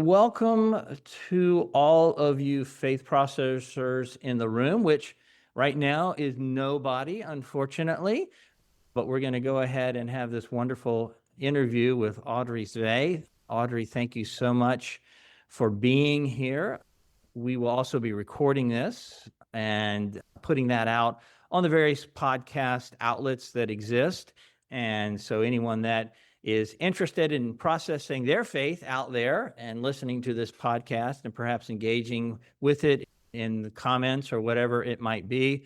Welcome to all of you faith processors in the room, which right now is nobody, unfortunately, but we're going to go ahead and have this wonderful interview with Audri Svay. Audri, thank you so much for being here. We will also be recording this and putting that out on the various podcast outlets that exist. And so anyone that is interested in processing their faith out there and listening to this podcast and perhaps engaging with it in the comments or whatever it might be,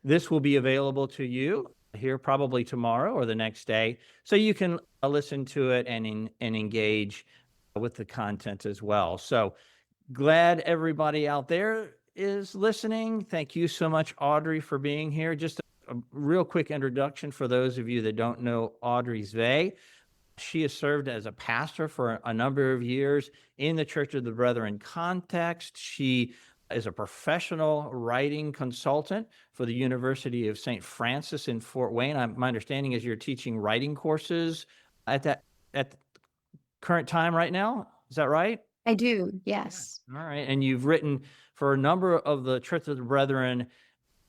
this will be available to you here probably tomorrow or the next day, so you can listen to it and engage with the content as well. So glad everybody out there is listening. Thank you so much, Audri, for being here. Just a real quick introduction for those of you that don't know Audri Svay. She has served as a pastor for a number of years in the Church of the Brethren context. She is a professional writing consultant for the University of St. Francis in Fort Wayne. My understanding is you're teaching writing courses at the current time right now. Is that right? I do, yes. All right. And you've written for a number of the Church of the Brethren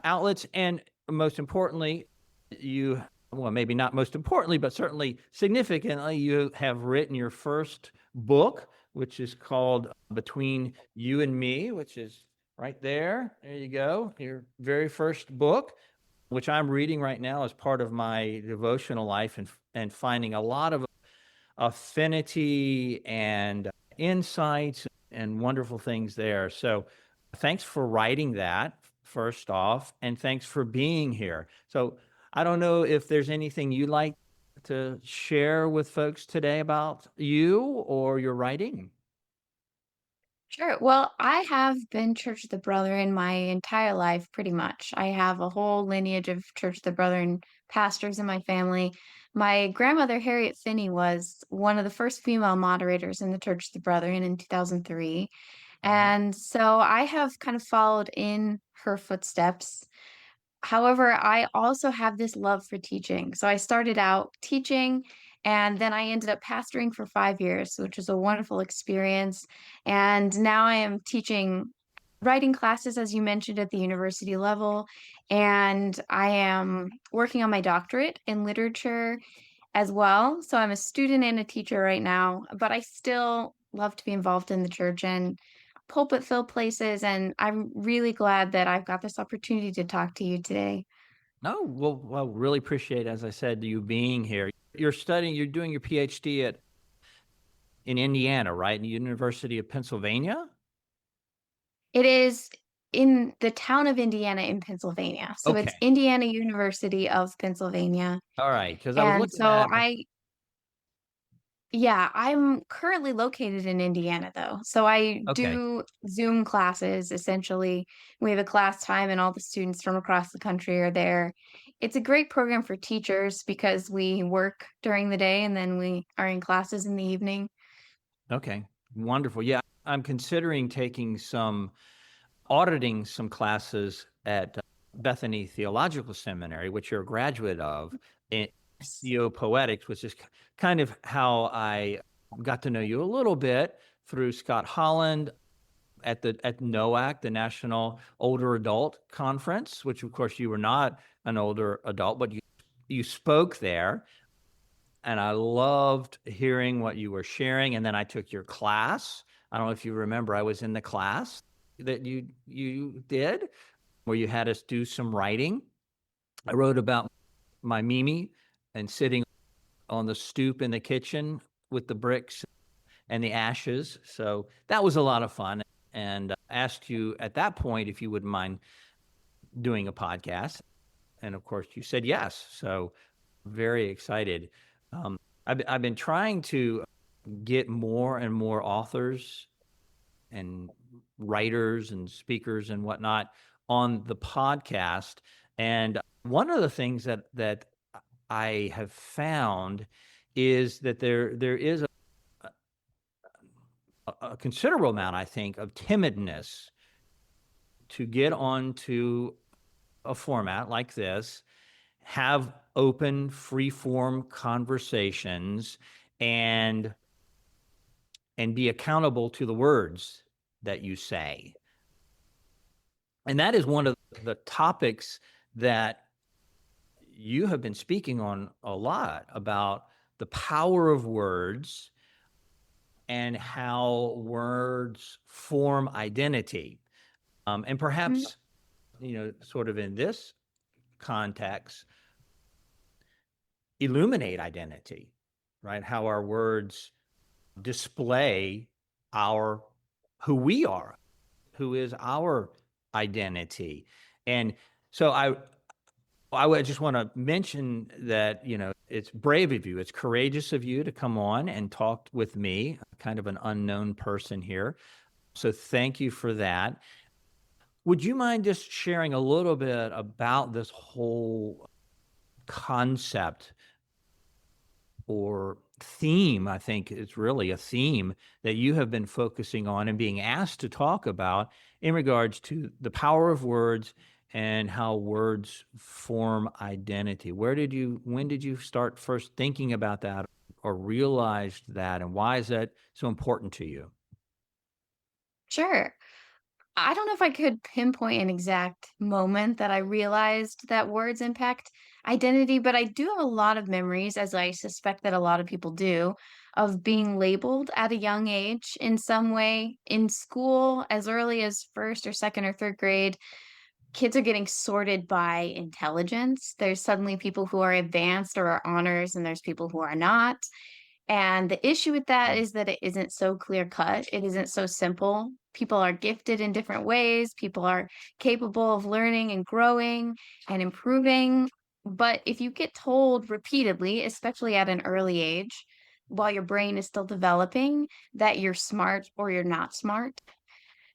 outlets, and most importantly, maybe not most importantly, but certainly significantly, you have written your first book, which is called Between You and Me, which is right there. There you go. Your very first book, which I'm reading right now as part of my devotional life and finding a lot of affinity and insights and wonderful things there. So thanks for writing that first off, and thanks for being here. So I don't know if there's anything you'd like to share with folks today about you or your writing. Sure. Well, I have been Church of the Brethren my entire life, pretty much. I have a whole lineage of Church of the Brethren pastors in my family. My grandmother, Harriet Finney, was one of the first female moderators in the Church of the Brethren in 2003. And so I have kind of followed in her footsteps. However, I also have this love for teaching. So I started out teaching, and then I ended up pastoring for 5 years, which was a wonderful experience. And now I am teaching writing classes, as you mentioned, at the university level. And I am working on my doctorate in literature as well. So I'm a student and a teacher right now, but I still love to be involved in the church and pulpit filled places. And I'm really glad that I've got this opportunity to talk to you today. No, well, really appreciate, as I said, you being here. You're doing your PhD in Indiana, right? In the University of Pennsylvania? It is in the town of Indiana in Pennsylvania. So Okay. it's Indiana University of Pennsylvania. All right. Because I was And looking so at I'm currently located in Indiana though. So I Okay. do Zoom classes essentially. We have a class time and all the students from across the country are there. It's a great program for teachers because we work during the day and then we are in classes in the evening. Okay. Wonderful. Yeah. I'm considering auditing some classes at Bethany Theological Seminary, which you're a graduate of, in theopoetics, which is kind of how I got to know you a little bit through Scott Holland at NOAC, the National Older Adult Conference, which of course you were not an older adult, but you spoke there. And I loved hearing what you were sharing. And then I took your class. I don't know if you remember, I was in the class that you did, where you had us do some writing. I wrote about my Mimi and sitting on the stoop in the kitchen with the bricks and the ashes. So that was a lot of fun. And asked you at that point if you wouldn't mind doing a podcast. And of course, you said yes. So very excited. I've been trying to get more and more authors and writers and speakers and whatnot on the podcast. And one of the things that I have found is that there is a considerable amount, I think, of timidness to get onto a format like this, have open, free-form conversations, and and be accountable to the words that you say. And that is one of the topics that you have been speaking on a lot, about the power of words and how words form identity. And Mm, perhaps, sort of in this context, illuminate identity, right? How our words display our who we are, who is our identity. And so I would just want to mention that, it's brave of you, it's courageous of you to come on and talk with me, kind of an unknown person here. So thank you for that. Would you mind just sharing a little bit about this whole concept or theme? I think it's really a theme that you have been focusing on and being asked to talk about in regards to the power of words and how words form identity. When did you start first thinking about that or realized that, and why is that so important to you? sure. I don't know if I could pinpoint an exact moment that I realized that words impact identity, but I do have a lot of memories, as I suspect that a lot of people do, of being labeled at a young age in some way in school as early as first or second or third grade. Kids are getting sorted by intelligence. There's suddenly people who are advanced or are honors, and there's people who are not. And the issue with that is that it isn't so clear cut. It isn't so simple. People are gifted in different ways. People are capable of learning and growing and improving. But if you get told repeatedly, especially at an early age, while your brain is still developing, that you're smart or you're not smart,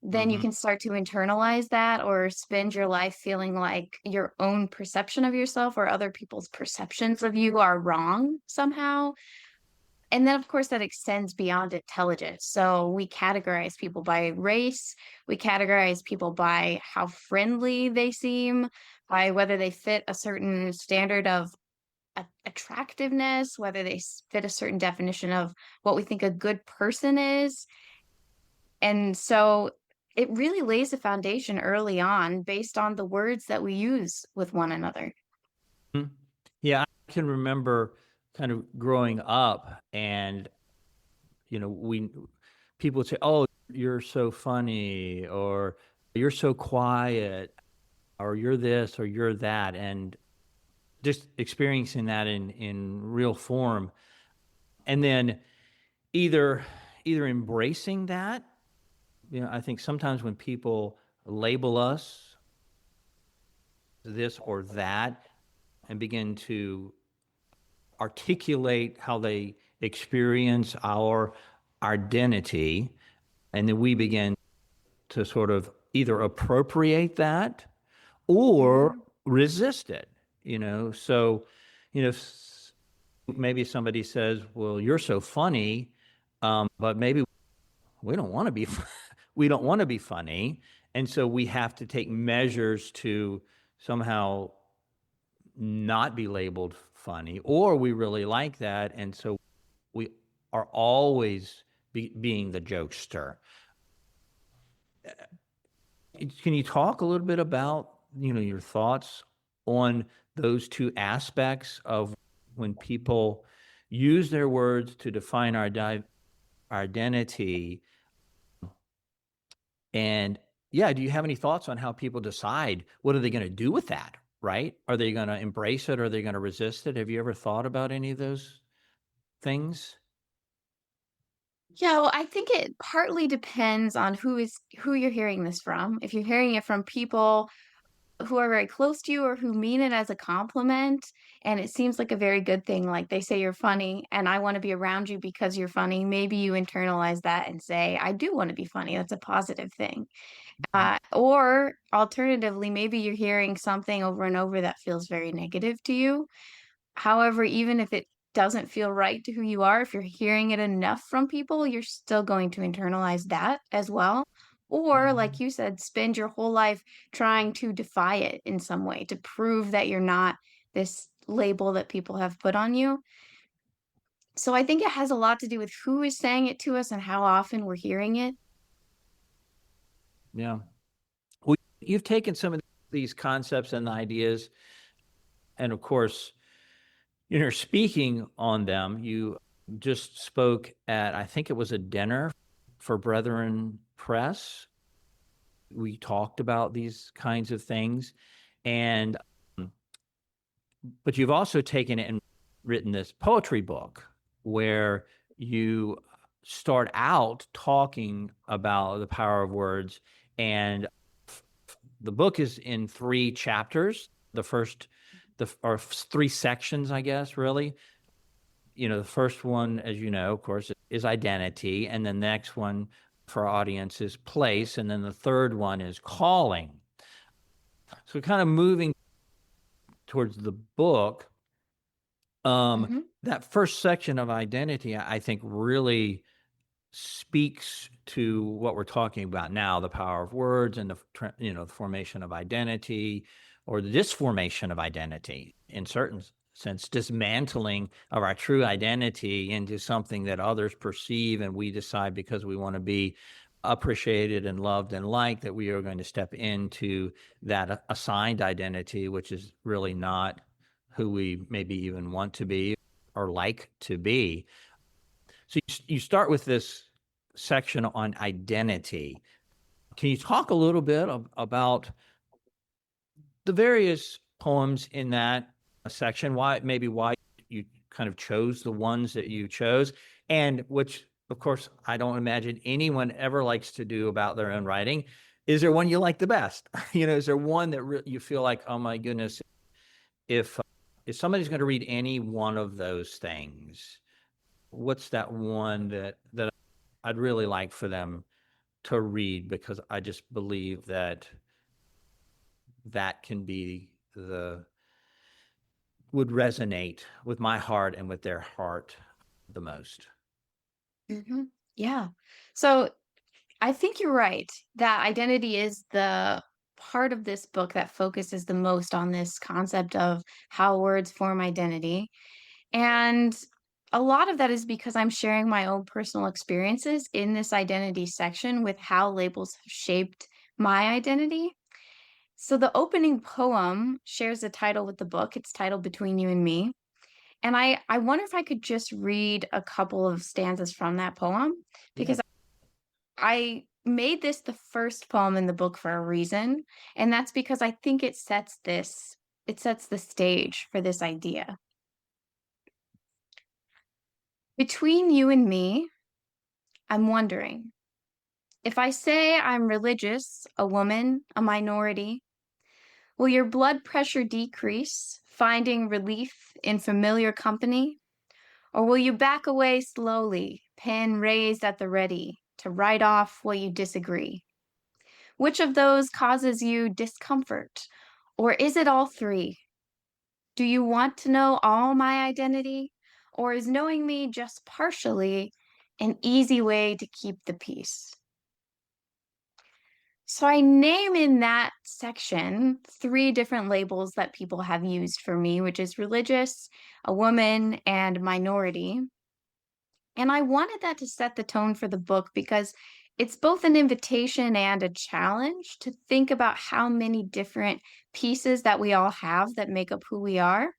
then you Mhm. can start to internalize that or spend your life feeling like your own perception of yourself or other people's perceptions of you are wrong somehow. And then, of course, that extends beyond intelligence. So we categorize people by race, we categorize people by how friendly they seem, by whether they fit a certain standard of attractiveness, whether they fit a certain definition of what we think a good person is. And so it really lays a foundation early on based on the words that we use with one another. Mhm. Yeah, I can remember kind of growing up, and we people would say, "Oh, you're so funny," or "You're so quiet," or "You're this," or "You're that," and just experiencing that in real form, and then either either embracing that. I think sometimes when people label us this or that and begin to articulate how they experience our identity, and then we begin to sort of either appropriate that or Mhm. resist it. So you know s- maybe somebody says, well, you're so funny, but maybe we don't want to be we don't want to be funny, and so we have to take measures to somehow not be labeled funny, or we really like that, and so we are always being the jokester. Can you talk a little bit about, your thoughts on those two aspects of when people use their words to define our identity? And yeah, do you have any thoughts on how people decide what are they going to do with that? Right? Are they going to embrace it? Or are they going to resist it? Have you ever thought about any of those things? Yeah, well, I think it partly depends on who you're hearing this from. If you're hearing it from people who are very close to you or who mean it as a compliment, and it seems like a very good thing, like they say you're funny and I want to be around you because you're funny, maybe you internalize that and say, I do want to be funny. That's a positive thing. Or alternatively, maybe you're hearing something over and over that feels very negative to you. However, even if it doesn't feel right to who you are, if you're hearing it enough from people, you're still going to internalize that as well. Or, like Mhm. you said, spend your whole life trying to defy it in some way to prove that you're not this label that people have put on you. So I think it has a lot to do with who is saying it to us and how often we're hearing it. Yeah. Well, you've taken some of these concepts and ideas, and of course, speaking on them. You just spoke at, I think it was a dinner for Brethren Press. We talked about these kinds of things, and but you've also taken it and written this poetry book where you start out talking about the power of words. And the book is in 3 chapters. The first, or 3 sections, I guess, really. The first one, as you know, of course, is identity. And then the next one for our audience is place. And then the third one is calling. So kind of moving towards the book, Hmm. that first section of identity, I think, really speaks to what we're talking about now, the power of words and the formation of identity, or the disformation of identity, in certain sense, dismantling of our true identity into something that others perceive, and we decide, because we want to be appreciated and loved and liked, that we are going to step into that assigned identity, which is really not who we maybe even want to be or like to be. So you start with this section on identity. Can you talk a little bit about the various poems in that section? Why you kind of chose the ones that you chose, and which, of course, I don't imagine anyone ever likes to do about their own writing. Is there one you like the best? Is there one that you feel like, oh my goodness, if somebody's going to read any one of those things, what's that one that I'd really like for them to read, because I just believe that can be would resonate with my heart and with their heart the most. Hmm. Yeah. So I think you're right that identity is the part of this book that focuses the most on this concept of how words form identity. And a lot of that is because I'm sharing my own personal experiences in this identity section with how labels have shaped my identity. So the opening poem shares the title with the book. It's titled Between You and Me. And I wonder if I could just read a couple of stanzas from that poem Yeah. because I made this the first poem in the book for a reason, and that's because I think it sets the stage for this idea. Between you and me, I'm wondering, if I say I'm religious, a woman, a minority, will your blood pressure decrease, finding relief in familiar company? Or will you back away slowly, pen raised at the ready, to write off what you disagree? Which of those causes you discomfort? Or is it all three? Do you want to know all my identity? Or is knowing me just partially an easy way to keep the peace? So I name in that section 3 different labels that people have used for me, which is religious, a woman, and minority. And I wanted that to set the tone for the book because it's both an invitation and a challenge to think about how many different pieces that we all have that make up who we are.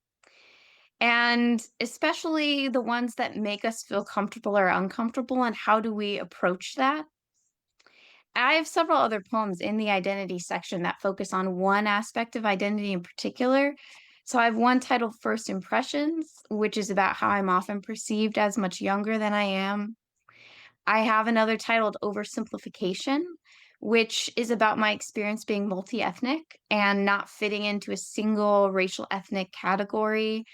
And especially the ones that make us feel comfortable or uncomfortable, and how do we approach that? I have several other poems in the identity section that focus on one aspect of identity in particular. So I have one titled First Impressions, which is about how I'm often perceived as much younger than I am. I have another titled Oversimplification, which is about my experience being multi-ethnic and not fitting into a single racial ethnic category.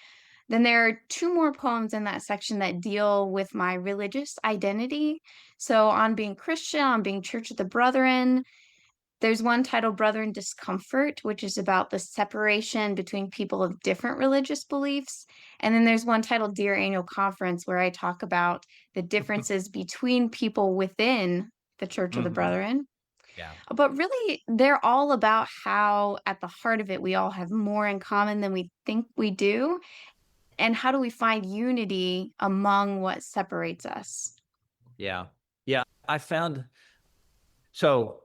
Then there are 2 more poems in that section that deal with my religious identity. So on being Christian, on being Church of the Brethren, there's one titled Brother in Discomfort, which is about the separation between people of different religious beliefs. And then there's one titled Dear Annual Conference, where I talk about the differences between people within the Church of the Mhm. Brethren. Yeah. But really, they're all about how, at the heart of it, we all have more in common than we think we do. and how do we find unity among what separates us? Yeah. Yeah. I found, so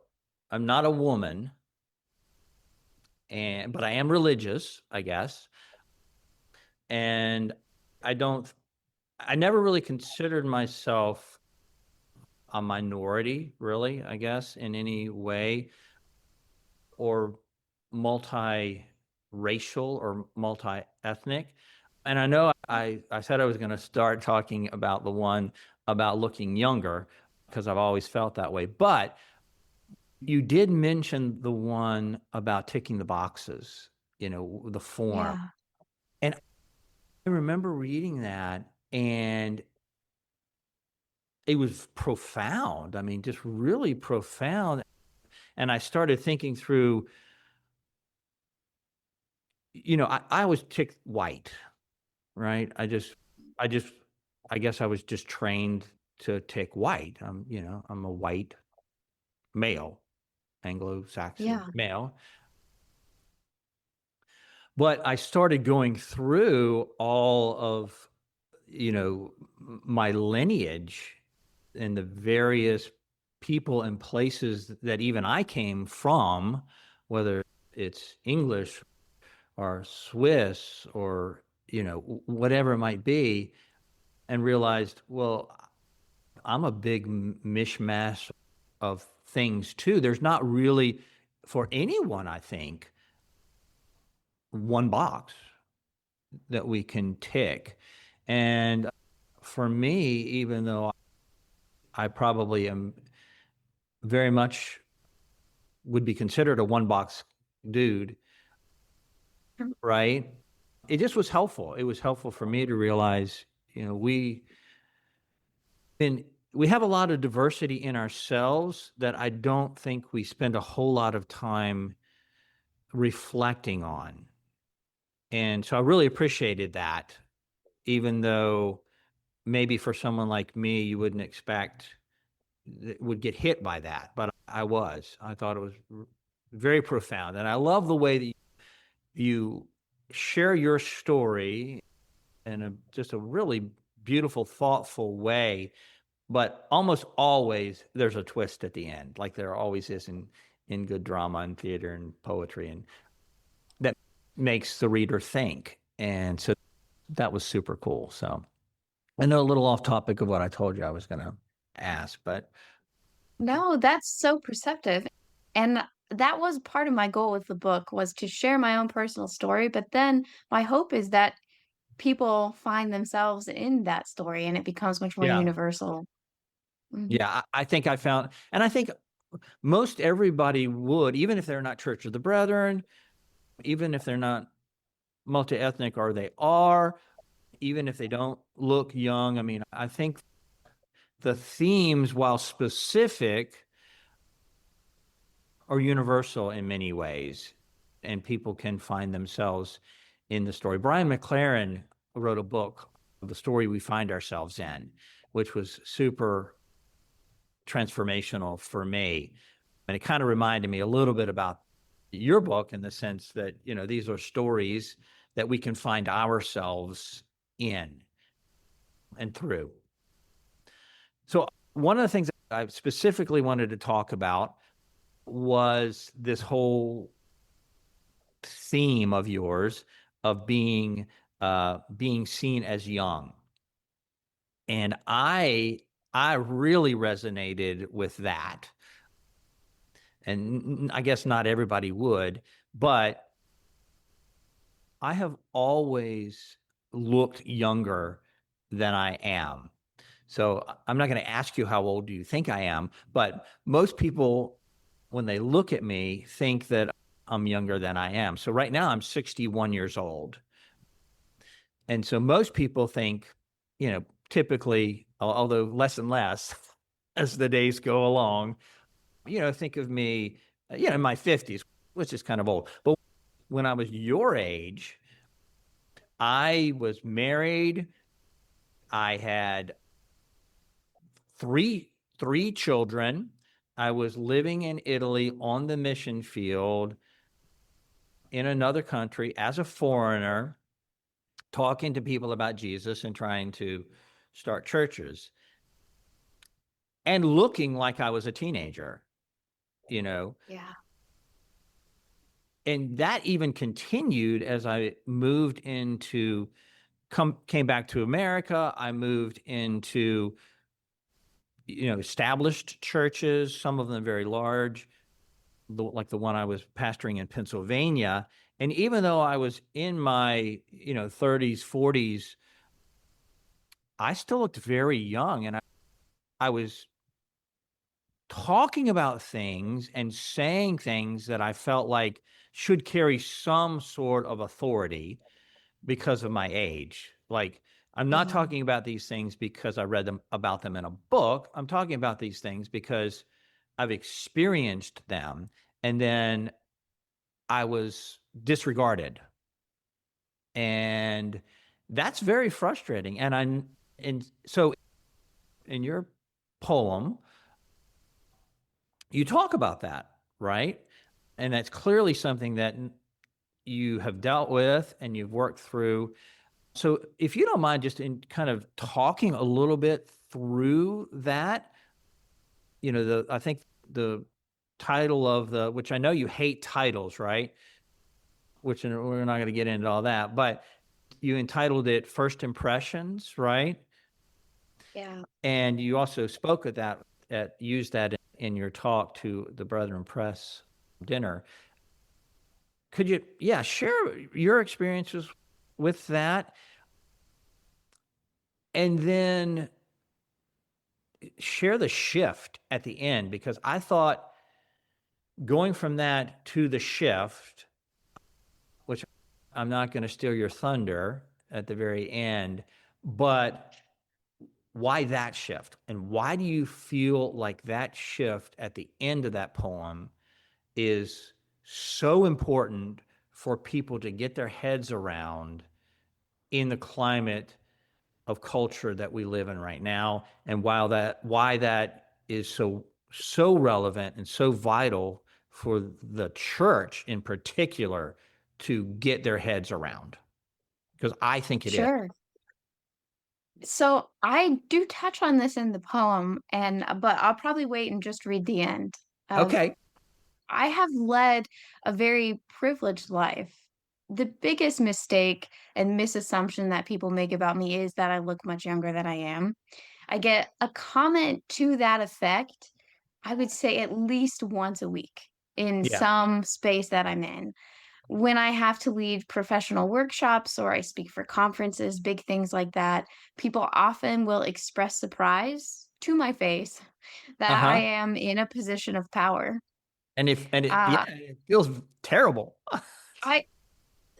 I'm not a woman, but I am religious, I guess. And I don't, I never really considered myself a minority, really, I guess, in any way, or multi-racial or multi-ethnic. And I know I said I was going to start talking about the one about looking younger because I've always felt that way. But you did mention the one about ticking the boxes, the form. Yeah. And I remember reading that, and it was profound. I mean, just really profound. And I started thinking through, I always tick white, right? I just, I guess I was just trained to tick white. I'm a white male, Anglo-Saxon Yeah. male. But I started going through all of, my lineage and the various people and places that even I came from, whether it's English or Swiss or, whatever it might be, and realized, well, I'm a big mishmash of things too. There's not really, for anyone, I think, one box that we can tick. And for me, even though I probably am very much would be considered a one box dude, Mm. right? It just was helpful. It was helpful for me to realize, and we have a lot of diversity in ourselves that I don't think we spend a whole lot of time reflecting on. And so I really appreciated that, even though maybe for someone like me, you wouldn't expect would get hit by that, but I was. I thought it was very profound. And I love the way that you share your story in just a really beautiful, thoughtful way. But almost always there's a twist at the end, like there always is in good drama and theater and poetry, and that makes the reader think. And so that was super cool. So I know a little off topic of what I told you I was going to ask, but No, that's so perceptive. And that was part of my goal with the book was to share my own personal story, but then my hope is that people find themselves in that story and it becomes much more yeah, universal. Mhm. yeah, I think I found, and I think most everybody would, even if they're not Church of the Brethren, even if they're not multi-ethnic, or they are, even if they don't look young. I mean, I think the themes, while specific, are universal in many ways, and people can find themselves in the story. Brian McLaren wrote a book, The Story We Find Ourselves In, which was super transformational for me. And it kind of reminded me a little bit about your book, in the sense that, these are stories that we can find ourselves in and through. So one of the things I specifically wanted to talk about was this whole theme of yours of being seen as young. And I really resonated with that. And I guess not everybody would, but I have always looked younger than I am. So I'm not going to ask you how old do you think I am, but most people, when they look at me, think that I'm younger than I am. So right now I'm 61 years old. And so most people think, typically, although less and less as the days go along, think of me, in my 50s, which is kind of old. But when I was your age, I was married. I had three children. I was living in Italy on the mission field in another country as a foreigner. talking to people about Jesus and trying to start churches and looking like I was a teenager, you know. Yeah. And that even continued as I moved into came back to America. I moved into, established churches, some of them very large, like the one I was pastoring in Pennsylvania. And even though I was in my, 30s, 40s, I still looked very young, and I was talking about things and saying things that I felt like should carry some sort of authority because of my age. Like, I'm not Mhm. talking about these things because I read about them in a book. I'm talking about these things because I've experienced them, and then I was disregarded. And that's very frustrating. And so in your poem, you talk about that, right? And that's clearly something that you have dealt with and you've worked through. So if you don't mind just in kind of talking a little bit through that, I think the title of which I know you hate titles, right? Which we're not going to get into all that, but you entitled it First Impressions, right? Yeah. And you also spoke of that, used that in your talk to the Brethren Press dinner. Could you, yeah, share your experiences with that? And then share the shift at the end, because I thought going from that to the shift, which I'm not going to steal your thunder at the very end, but why that shift? And why do you feel like that shift at the end of that poem is so important for people to get their heads around in the climate of culture that we live in right now, and why that is so relevant and so vital for the church in particular to get their heads around, because I think it is. Sure. So I do touch on this in the poem, and but I'll probably wait and just read the end. Okay. I have led a very privileged life. The biggest mistake and misassumption that people make about me is that I look much younger than I am. I get a comment to that effect, I would say at least once a week in Yeah. some space that I'm in. When I have to lead professional workshops or I speak for conferences, big things like that, people often will express surprise to my face that I Uh-huh. am in a position of power. Yeah, Uh, it feels terrible. I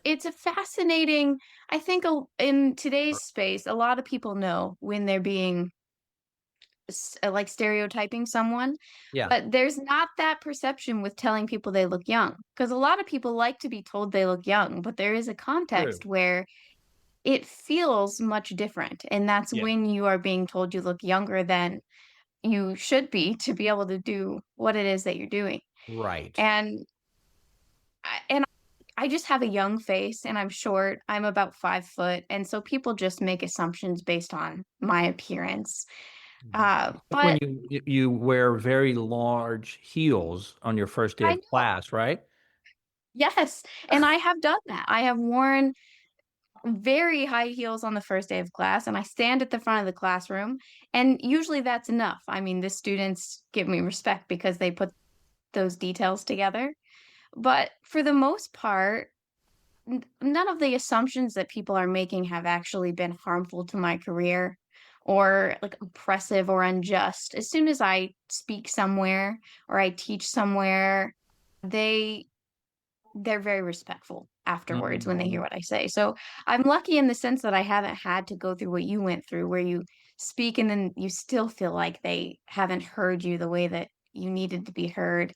it's a fascinating I think in today's space, a lot of people know when they're being like stereotyping someone, Yeah. but there's not that perception with telling people they look young. Because a lot of people like to be told they look young, but there is a True. context where it feels much different, and that's Yeah. when you are being told you look younger than you should be able to do what it is that you're doing. Right. And I just have a young face and I'm short. I'm about 5 foot, and so people just make assumptions based on my appearance. Like when But you wear very large heels on your first day I of know. class, right? Yes, and I have done that. I have worn very high heels on the first day of class, and I stand at the front of the classroom, and usually that's enough. I mean, the students give me respect because they put those details together. But for the most part, none of the assumptions that people are making have actually been harmful to my career or like oppressive or unjust. As soon as I speak somewhere or I teach somewhere, they they're very respectful afterwards when they hear Mhm. what I say. So I'm lucky in the sense that I haven't had to go through what you went through, where you speak and then you still feel like they haven't heard you the way that you needed to be heard.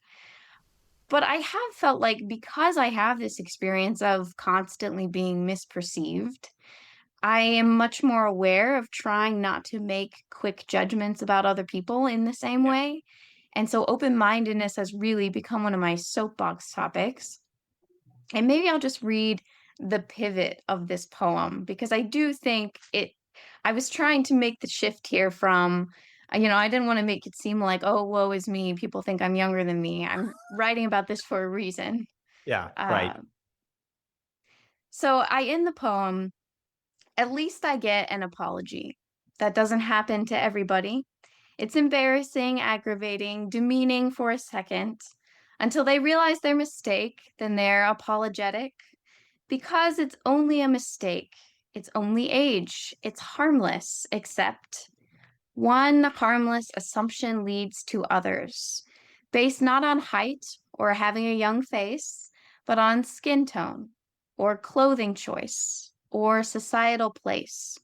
But I have felt like because I have this experience of constantly being misperceived, I am much more aware of trying not to make quick judgments about other people in the same Yeah. way. And so open-mindedness has really become one of my soapbox topics. And maybe I'll just read the pivot of this poem because I do think I was trying to make the shift here from, I didn't want to make it seem like, oh, woe is me. People think I'm younger than me. I'm writing about this for a reason. Yeah, right. Uh, so I end the poem, at least I get an apology. That doesn't happen to everybody. It's embarrassing, aggravating, demeaning for a second. Until they realize their mistake, then they're apologetic. Because it's only a mistake. It's only age. It's harmless, except one harmless assumption leads to others, based not on height or having a young face, but on skin tone or clothing choice or societal place.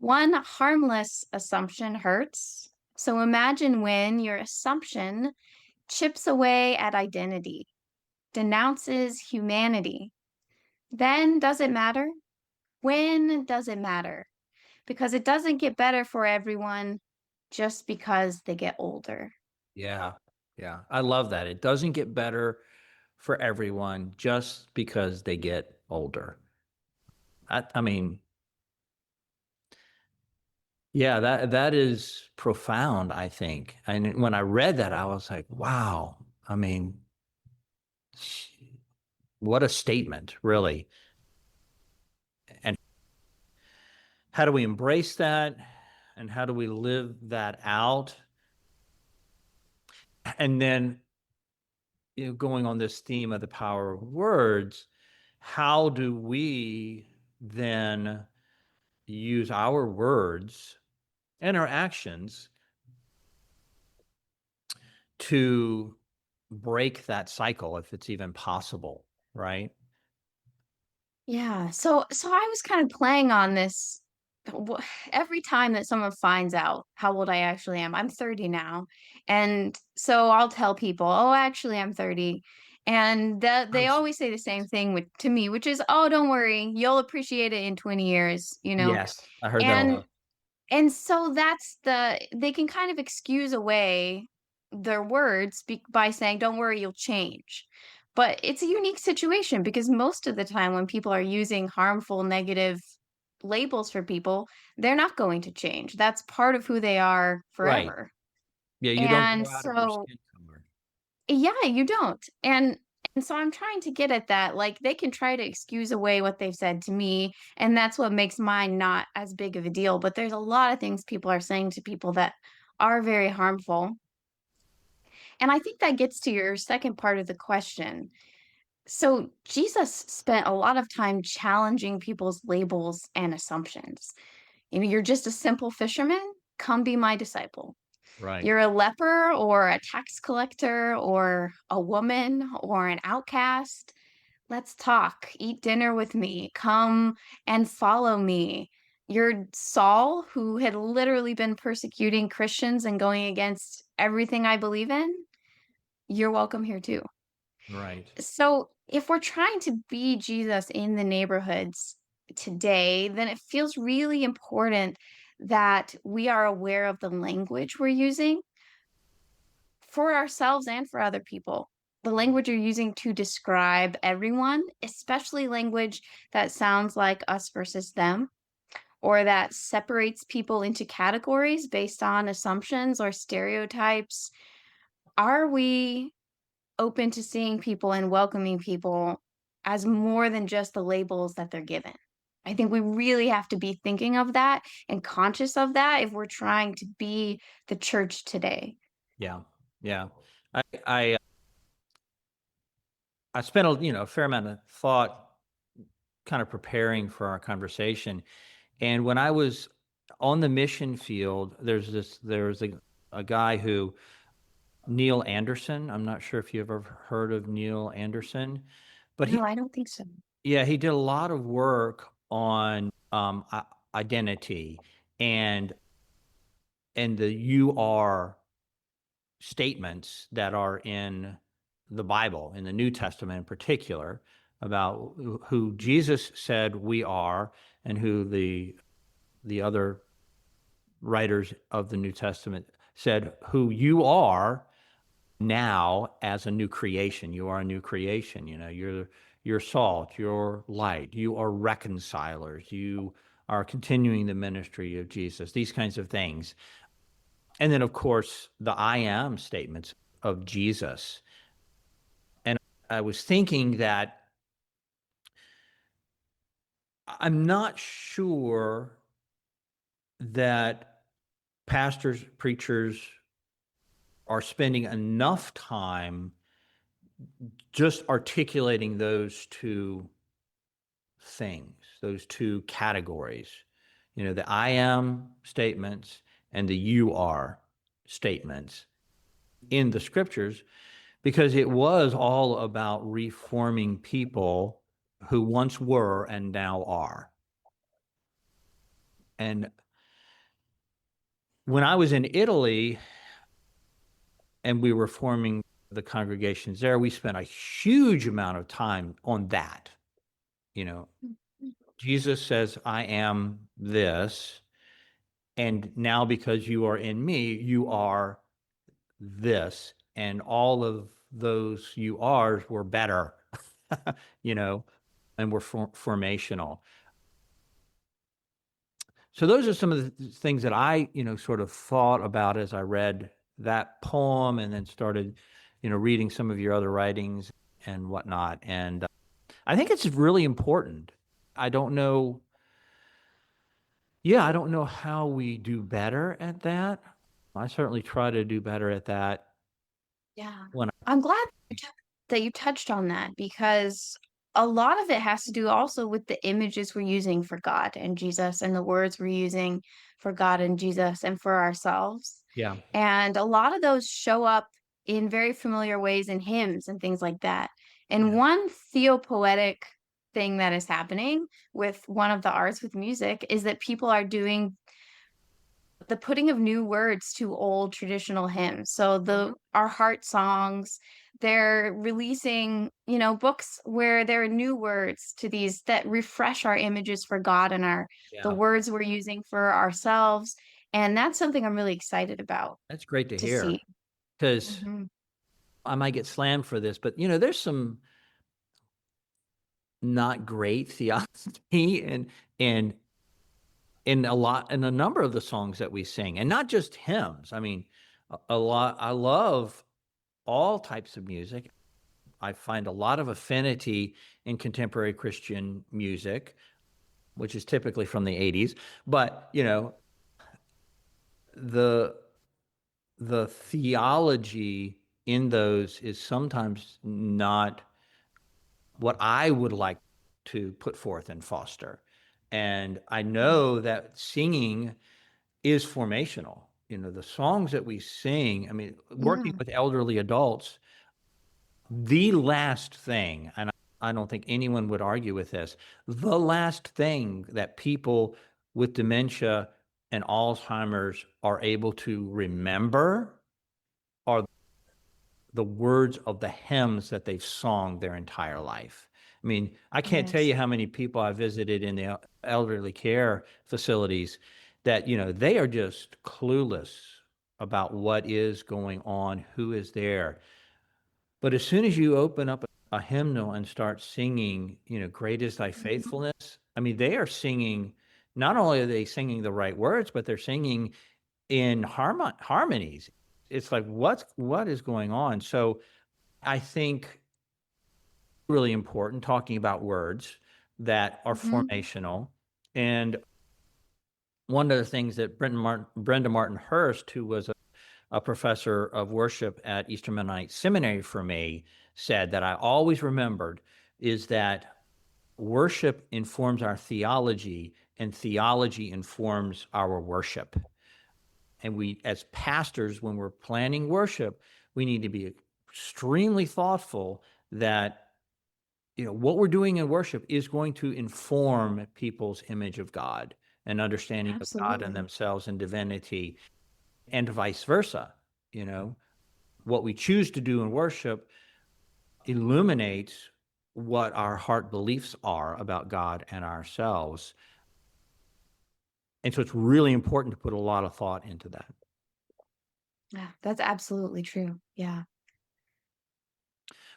One harmless assumption hurts. So imagine when your assumption chips away at identity, denounces humanity. Then does it matter? When does it matter? Because it doesn't get better for everyone just because they get older. Yeah. Yeah. I love that. It doesn't get better for everyone just because they get older. I mean, yeah, that is profound, I think. And when I read that, I was like, wow. I mean, what a statement, really. And how do we embrace that? And how do we live that out? And then, going on this theme of the power of words, how do we then use our words and our actions to break that cycle if it's even possible, right? Yeah. So I was kind of playing on this every time that someone finds out how old I actually am. I'm 30 now. And so I'll tell people, "Oh, actually I'm 30." And they always say the same thing to me, which is, "Oh, don't worry. You'll appreciate it in 20 years." Yes, I heard that a And lot. And so they can kind of excuse away their words by saying, "Don't worry, you'll change." But it's a unique situation because most of the time when people are using harmful, negative labels for people, they're not going to change. That's part of who they are Right. forever. Yeah, you don't And grow out of your so skin color. yeah, you don't. And so I'm trying to get at that. Like they can try to excuse away what they've said to me, and that's what makes mine not as big of a deal. But there's a lot of things people are saying to people that are very harmful. And I think that gets to your second part of the question. So Jesus spent a lot of time challenging people's labels and assumptions. You're just a simple fisherman, come be my disciple. Right. You're a leper or a tax collector or a woman or an outcast. Let's talk. Eat dinner with me. Come and follow me. You're Saul, who had literally been persecuting Christians and going against everything I believe in. You're welcome here too. Right. So, if we're trying to be Jesus in the neighborhoods today, then it feels really important that we are aware of the language we're using for ourselves and for other people. The language you're using to describe everyone, especially language that sounds like us versus them, or that separates people into categories based on assumptions or stereotypes. Are we open to seeing people and welcoming people as more than just the labels that they're given? I think we really have to be thinking of that and conscious of that if we're trying to be the church today. Yeah. Yeah. I I I spent a fair amount of thought kind of preparing for our conversation. And when I was on the mission field, there was a guy who Neil Anderson. I'm not sure if you ever heard of Neil Anderson, but No, I don't think so. he did a lot of work on identity and the "you are" statements that are in the Bible, in the New Testament in particular, about who Jesus said we are and who the other writers of the New Testament said who you are now as a new creation. You are a new creation. You're you're salt, you're light, you are reconcilers, you are continuing the ministry of Jesus, these kinds of things. And then, of course, the I am statements of Jesus. And I was thinking that I'm not sure that pastors, preachers are spending enough time just articulating those two things, those two categories, the I am statements and the you are statements in the scriptures, because it was all about reforming people who once were and now are. And when I was in Italy and we were forming the congregations there, we spent a huge amount of time on that. Jesus says, I am this. And now because you are in me, you are this. And all of those you are's were better, and were formational. So those are some of the things that I, sort of thought about as I read that poem and then started, reading some of your other writings and whatnot. And I think it's really important. I don't know. Yeah, I don't know how we do better at that. I certainly try to do better at that Yeah. when I'm glad that you touched on that because a lot of it has to do also with the images we're using for God and Jesus and the words we're using for God and Jesus and for ourselves. yeah, And a lot of those show up in very familiar ways in hymns and things like that. And yeah, one theopoetic thing that is happening with one of the arts with music is that people are doing the putting of new words to old traditional hymns. So our heart songs, they're releasing, books where there are new words to these that refresh our images for God and the yeah. words we're using for ourselves. And that's something I'm really excited about That's great to to hear see. because Mhm. I might get slammed for this, but there's some not great theology and in a number of the songs that we sing, and not just hymns. I mean, a lot. I love all types of music. I find a lot of affinity in contemporary Christian music, which is typically from the 80s. But, the the theology in those is sometimes not what I would like to put forth and foster. And I know that singing is formational. The songs that we sing, I mean, working Yeah. with elderly adults, the last thing, and I don't think anyone would argue with this, the last thing that people with dementia and Alzheimer's are able to remember are the words of the hymns that they've sung their entire life. I mean, I can't tell Yes. you how many people I visited in the elderly care facilities that, they are just clueless about what is going on, who is there. But as soon as you open up a hymnal and start singing, great is thy Mhm. faithfulness, I mean, they are singing, not only are they singing the right words, but they're singing in harmonies. It's like, what is going on? So I think really important talking about words that are Mhm. formational. And one of the things that Brenda Martin Hurst, who was a professor of worship at Eastern Mennonite Seminary for me, said that I always remembered is that worship informs our theology and theology informs our worship. And we, as pastors, when we're planning worship, we need to be extremely thoughtful that what we're doing in worship is going to inform people's image of God and understanding of God and Absolutely. themselves and divinity, and vice versa. What we choose to do in worship illuminates what our heart beliefs are about God and ourselves. And so it's really important to put a lot of thought into that. Yeah, that's absolutely true. Yeah.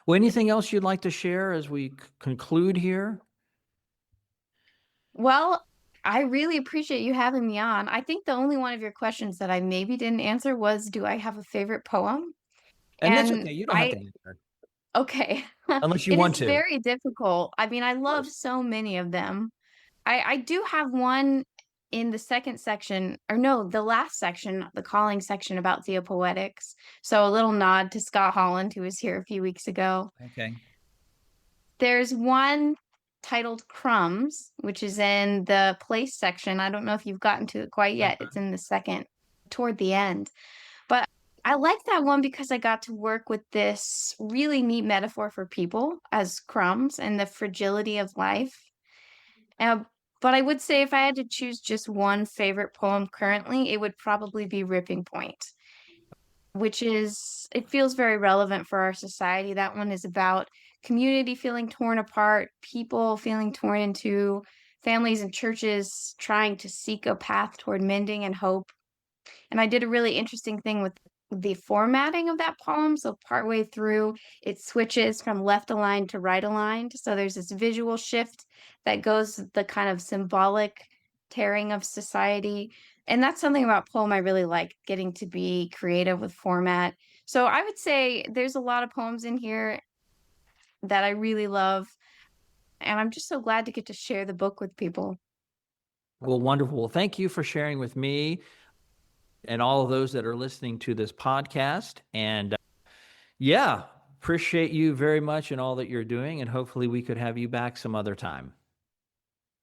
Well, anything else you'd like to share as we conclude here? Well, I really appreciate you having me on. I think the only one of your questions that I maybe didn't answer was, do I have a favorite poem? And that's And okay. You don't have I, to answer okay, unless you it want is to. Of very difficult. I mean, I love course. so many of them. I do have one in the second section, or no, the last section, the calling section about theopoetics. So a little nod to Scott Holland, who was here a few weeks ago. Okay. There's one titled Crumbs, which is in the place section. I don't know if you've gotten to it quite yet. Uh-huh. It's in the second, toward the end. But I like that one because I got to work with this really neat metaphor for people as crumbs and the fragility of life. Uh, but I would say if I had to choose just one favorite poem currently, it would probably be Ripping Point, which is, it feels very relevant for our society. That one is about community feeling torn apart, people feeling torn into, families and churches trying to seek a path toward mending and hope. And I did a really interesting thing with the formatting of that poem. So partway through, it switches from left aligned to right aligned. So there's this visual shift that goes the kind of symbolic tearing of society. And that's something about poem I really like, getting to be creative with format. So I would say there's a lot of poems in here that I really love. And I'm just so glad to get to share the book with people. Well, wonderful. Well, thank you for sharing with me and all of those that are listening to this podcast. And yeah, appreciate you very much and all that you're doing. And hopefully we could have you back some other time.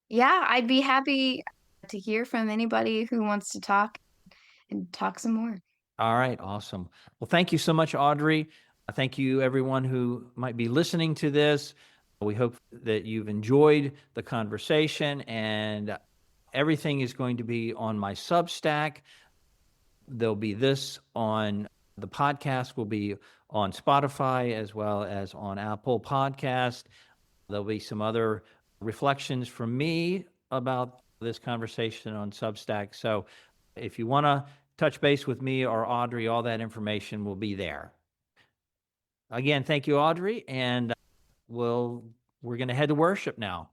Yeah, I'd be happy to hear from anybody who wants to talk and talk some more. All right, awesome. Well, thank you so much, Audrey. Thank you, everyone who might be listening to this. We hope that you've enjoyed the conversation, and everything is going to be on my Substack. There'll be this on the podcast, will be on Spotify as well as on Apple Podcast. There'll be some other reflections from me about this conversation on Substack. So if you want to touch base with me or Audrey, all that information will be there. Again, thank you, Audrey, and we're going to head to worship now.